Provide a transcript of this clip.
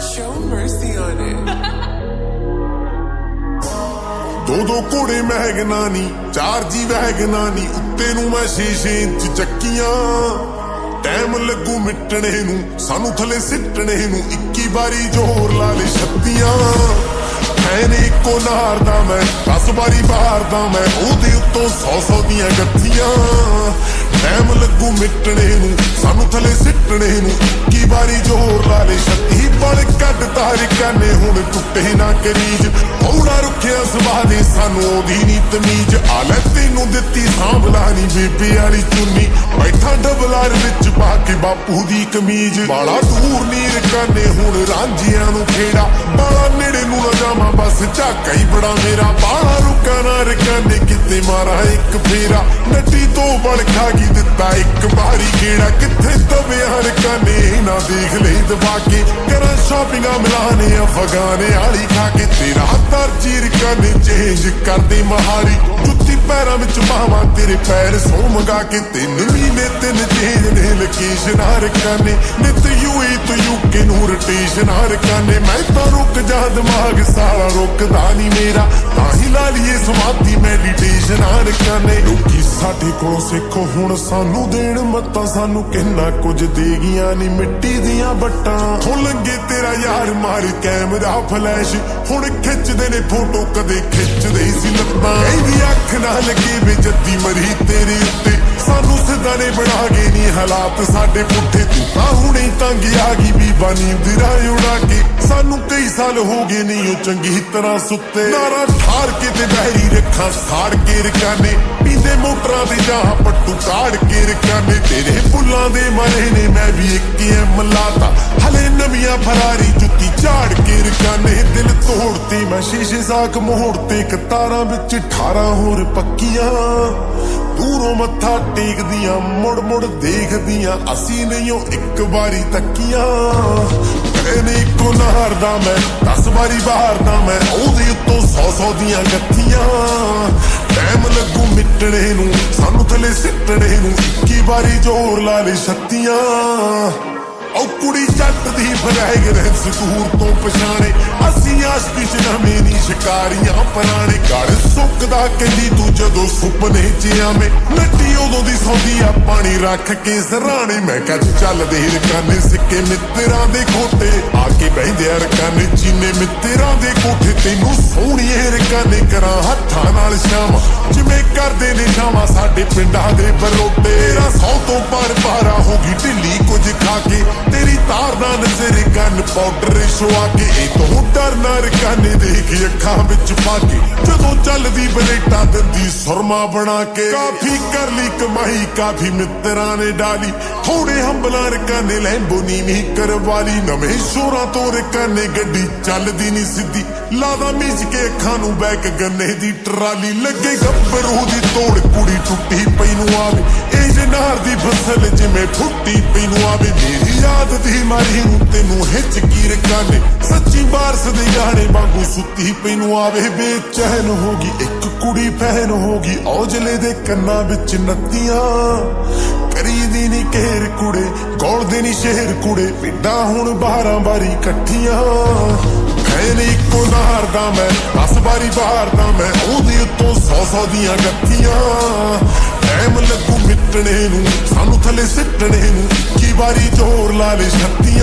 Show mercy on it. ਦੋ ਘੋੜੇ ਮਹਿਗਨਾ ਨੀ, 4 ਜੀ ਵਹਿਗਨਾ ਨੀ, ਉੱਤੇ ਨੂੰ ਮੈਂ 6 ਇੰਚ ਚੱਕੀਆਂ। ਟਾਈਮ ਲੱਗੂ ਮਿਟਣੇ ਨੂੰ, ਸਾਨੂੰ ਥੱਲੇ ਸਿੱਟਣੇ ਨੂੰ, 21 ਵਾਰੀ ਜ਼ੋਰ ਲਾ ਲੈ 36। ਐਨ ਇੱਕੋ ਨਾਰ ਦਾ ਮੈਂ 10 ਵਾਰੀ ਬਾਹਰ ਦਾ ਮੈਂ, ਉਹਦੇ ਉੱਤੋਂ 100 ਦੀਆਂ ਗੱਥੀਆਂ। ਟਾਈਮ ਲੱਗੂ ਮਿਟਣੇ ਨੂੰ, ਸਾਨੂੰ ਥੱਲੇ ਸਿੱਟਣੇ ਨੂੰ, 21 ਵਾਰੀ ਜ਼ੋਰ ਲਾ ਲੈ 36। ਪਲ ਕੱਢ ਤਾਰ ਕਾਨੇ ਹੁਣ ਟੁੱਟੇ ਨਾ ਕਰੀਜ, ਹੌਲਾ ਰੁੱਖਿਆ ਸੁਭਾਅ ਦੇ ਸਾਨੂੰ ਉਹਦੀ ਨੀ ਤਮੀਜ਼। ਆ ਲੈ ਤੈਨੂੰ ਦਿੱਤੀ ਸਾਂਭਲਾ ਨੀ ਬੇਬੇ ਵਾਲੀ ਚੁੰਨੀ, ਬੈਠਾ ਡਬਲਾਰ ਵਿੱਚ ਪਾ ਕੇ ਬਾਪੂ ਦੀ ਕਮੀਜ਼। ਬਾਲਾ ਦੂਰ ਨੀਰ ਕਾਨੇ ਹੁਣ ਰਾਂਝਿਆਂ ਨੂੰ ਖੇੜਾ, ਬਾਲਾ ਨੇੜੇ ਨੂੰ ਨਾ ਜਾਵਾਂ ਬਸ ਝਾਕਾ ਹੀ ਬੜਾ ਮੇਰਾ। ਬਾਲਾ ਰੁਕਾ ਨਾ ਰਕਾਨੇ ਕਿਤੇ ਮਾਰਾ ਇੱਕ ਫੇਰਾ, ਨੱਟੀ ਤੋਂ ਬਲ ਖਾ ਗਈ ਦਿੱਤਾ ਇੱਕ ਵਾਰੀ ਗੇੜਾ। ਕਿੱਥੇ ਦਬਿਆ ਰਕਾਨੇ ਨਾ ਦੇਖ ਲੈ ਦਬਾ ਕੇ, ਕਰਾਂ ਸ਼ਾਪਿੰਗਾਂ ਮਿਲਾਨੇ ਅਫਗਾਨੇ ਵਾਲੀ ਖਾ ਕੇ। ਤੇਰਾ ਤਰਜੀਹ ਰਕਾਨੇ ਚੇਂਜ ਕਰਦੇ ਮਹਾਰੀ, ਜੁੱਤੀ ਪੈਰਾਂ ਵਿੱਚ ਬਾਹਾਂ ਤੇਰੇ ਪੈਰ ਸੌ ਮੰਗਾ ਕੇ। 3 ਮਹੀਨੇ 3 ਚੇਂਜ ਨੇ ਲੋਕੇਸ਼ਨ ਰਕਾਨੇ, ਨਿਤ ਯੂਏ ਤੋਂ ਯੂਕੇ ਨੂੰ ਰੋਟੇਸ਼ਨ ਰਕਾਨੇ। ਮੈਂ ਤਾਂ ਰੁਕ ਜਾ ਦਿਮਾਗ ਸਾਰਾ ਰੁਕਦਾ ਨੀ ਮੇਰਾ, ਤਾਂ ਹੀ ਲਾ ਲਈਏ ਸਮਾਧੀ ਮੈਡੀਟੇਸ਼ਨ ਰਕਾਨੇ। ਲੋਕੀ ਸਾਡੇ ਕੋਲੋਂ ਸਿੱਖੋ ਹੁਣ ਸਾਨੂੰ ਦੇਣ ਮੱਤਾਂ, ਸਾਨੂੰ ਕਿੰਨਾ ਕੁਝ ਦੇ ਗਈਆਂ ਨੀ ਮਿੱਟੀ ਦੀਆਂ ਬੱਟਾਂ। ਹੋ ਲੰਗੇ ਤੇਰਾ ਯਾਰ ਮਾਰ ਕੈਮਰਾ ਫਲੈਸ਼, ਹੁਣ ਖਿੱਚਦੇ ਨੇ ਫੋਟੋ ਕਦੇ ਖਿੱਚਦੇ ਸੀ ਲੱਤਾਂ। ਇਹਦੀ ਅੱਖ ਨਾ ਲੱਗੇ ਵੇ ਜੱਦੀ ਮਰੀ ਤੇਰੇ ਉੱਤੇ, ਸਾਨੂੰ ਸਿੱਧਾ ਨੇ ਬਣਾ ਗਏ ਨੀ ਹਾਲਾਤ ਸਾਡੇ ਪੁੱਠੇ। ਤੂੰ ਤਾਂ ਹੁਣੇ ਤੰਗ ਆ ਗਈ ਬੀਬਾ ਨੀਂਦਰਾ ਉਡਾ ਕੇ, ਸਾਨੂੰ ਕਈ ਸਾਲ ਹੋ ਗਏ ਨੀ ਉਹ ਚੰਗੀ ਤਰ੍ਹਾਂ ਸੁੱਤੇ। ਨਾਰਾ ਠਾਰ ਕੇ ਤੇ ਬਹਿਰੀ ਰੱਖਾਂ ਸਾੜ ਕੇ ਰਕਾਨੇ, ਪੀਂਦੇ ਮੋਟਰਾਂ ਦੇ ਜਾਂ ਪੱਟੂ ਕਾੜ ਕੇ ਰਕਾਨੇ। ਤੇਰੇ ਫੁੱਲਾਂ ਦੇ ਮਾਰੇ ਨੇ ਮੈਂ ਵੀ 1 ਐਮ ਲਾਤਾ, ਹਲੇ ਨਵੀਆਂ ਫਰਾਰੀ ਜੁੱਤੀ ਝਾੜ ਕੇ ਰਕਾਨੇ। ਦਿਲ ਤੋੜਤੇ ਮੈਂ ਸ਼ੀਸ਼ੇ ਸਾਕ ਮੋੜਤੇ, ਕਤਾਰਾਂ ਵਿੱਚ 18 ਹੋਰ ਪੱਕੀਆਂ। ਦੂਰੋਂ ਮੱਥਾ ਟੇਕਦੀਆਂ ਮੁੜ ਮੁੜ ਦੇਖਦੀਆਂ, ਅਸੀਂ ਨਹੀਂ ਉਹ ਇੱਕ ਵਾਰੀ ਤੱਕੀਆਂ। ਐਨ ਇੱਕੋ ਨਾਰ ਦਾ ਮੈਂ 10 ਵਾਰੀ ਬਾਹਰ ਦਾ ਮੈਂ, ਉਹਦੇ ਉੱਤੋਂ 100 ਦੀਆਂ ਗੱਥੀਆਂ। ਟਾਈਮ ਲੱਗੂ ਮਿਟਣੇ ਨੂੰ, ਸਾਨੂੰ ਥੱਲੇ ਸਿੱਟਣੇ ਨੂੰ, 21 ਵਾਰੀ ਜ਼ੋਰ ਲਾ ਲੈ 36। ਉਹ ਕੁੜੀ ਜੱਟ ਦੀ ਫਰੈਗਰੈਂਸ ਦੂਰ ਤੋਂ ਪਛਾਣੇ, ਅਸੀਂ ਆਸ਼ਕੀ ਚ ਨਵੇਂ ਨੀ ਸ਼ਿਕਾਰੀਆਂ ਪੁਰਾਣੇ। ਗੜ ਸੁੱਕਦਾ ਕਹਿੰਦੀ ਤੂੰ ਜਦੋਂ ਸੁਪਨੇ ਚ ਆਵੇਂ, ਨੱਟੀ ਉਦੋਂ ਦੀ ਸੌਂਦੀ ਆ ਪਾਣੀ ਰੱਖ ਕੇ ਸਰਾਣੇ। ਮੈਂ ਕਿਹਾ ਚੱਲਦੇ ਰਕਾਨੇ ਸਿੱਕੇ ਮਿੱਤਰਾਂ ਦੇ ਖੋਟੇ, ਆ ਕੇ ਬਹਿੰਦੇ ਰਕਾਨੇ ਚੀਨੇ ਮਿੱਤਰਾਂ ਦੇ ਕੋਠੇ। ਤੈਨੂੰ ਸੋਹਣੀਏ ਰਕਾਨੇ ਕਰਾਂ ਹੱਥਾਂ ਨਾਲ ਸ਼ਾਮ, ਜਿਵੇਂ ਕਰਦੇ ਨੇ ਸ਼ਾਮਾਂ ਸਾਡੇ ਪਿੰਡਾਂ ਦੇ ਬਰੋਟੇ। ਤੇਰਾ 100 ਤੋਂ ਪਾਰਾ ਹੋ ਗਈ ਢਿੱਲੀ ਕੁਝ ਖਾ ਕੇ, ਤੇਰੀ ਤਾਰ ਦਾ ਨਜ਼ਰ ਕੰਨ ਪਾਊਡਰ ਛੁਆ ਕੇ। ਇਹ ਤੋਂ ਡਰਨਾ ਰਕਾਨੇ ਦੇਖ ਅੱਖਾਂ ਵਿੱਚ ਪਾ ਕੇ, ਜਦੋਂ ਚੱਲਦੀ ਬਲੇਟਾਂ ਦਿੰਦੀ ਸੁਰਮਾ ਬਣਾ ਕੇ। ਕਾਫੀ ਕਰ ਲਈ ਕਮਾਈ ਕਾਫੀ ਮਿੱਤਰਾਂ ਨੇ ਡਾਲੀ, ਥੋੜੇ ਹੰਬਲਾਂ ਰਕਾਨੇ ਲੈਂਬੋ ਨੀਵੀਂ ਕਰਵਾ ਲਈ। ਨਵੇਂ ਸ਼ੋਰਾਂ ਤੋਂ ਰਕਾਨੇ ਗੱਡੀ ਚੱਲਦੀ ਨੀ ਸਿੱਧੀ, ਲਾਦਾ ਮੀਚ ਕੇ ਅੱਖਾਂ ਨੂੰ ਬੈਕ ਗੰਨੇ ਦੀ ਟਰਾਲੀ। ਲੱਗੇ ਗੱਭਰੂ ਦੀ ਤੋੜ ਕੁੜੀ ਟੁੱਟੀ ਪਈ ਨੂੰ ਆਵੇ, ਇਹ ਜਨਾਰ ਦੀ ਫਸਲ ਜਿਵੇਂ ਫੁੱਟੀ ਪਈ ਨੂੰ ਆਵੇ। ਮੇਰੀ ਯਾਦ ਦੀ ਮਾਰੀ ਨੂੰ ਤੈਨੂੰ ਹਿੱਚ ਕੀ ਰਕਾਨੇ, ਸੱਚੀ ਬਾਰਸ ਦੇ ਗਾਣੇ ਵਾਂਗੂ ਸੁੱਤੀ ਪਈ ਨੂੰ ਆਵੇ। ਬੇਚੈਨ ਹੋ ਗਈ ਇੱਕ ਕੁੜੀ ਫੈਨ ਹੋ ਗਈ, ਔਜਲੇ ਦੇ ਕੰਨਾਂ ਵਿੱਚ ਨੱਤੀਆਂ। ਕਰੀਦੀ ਨੀ ਘੇਰ ਕੁੜੇ ਗੋਲਦੇ ਨੀ ਸ਼ੇਰ ਕੁੜੇ, ਪਿੰਡਾਂ ਹੁਣ 12 ਵਾਰੀ ਇਕੱਠੀਆਂ। ਐਨ ਇੱਕੋ ਨਾਰ ਦਾ ਮੈਂ 10 ਵਾਰੀ ਬਾਹਰ ਦਾ ਮੈਂ, ਉਹਦੇ ਉੱਤੋਂ 100 ਦੀਆਂ ਗੱਥੀਆਂ। ਟਾਈਮ ਲੱਗੂ ਮਿਟਣੇ ਨੂੰ, ਸਾਨੂੰ ਥੱਲੇ ਸਿੱਟਣੇ ਨੂੰ, 21 ਵਾਰੀ ਜ਼ੋਰ ਲਾ ਲੈ 36।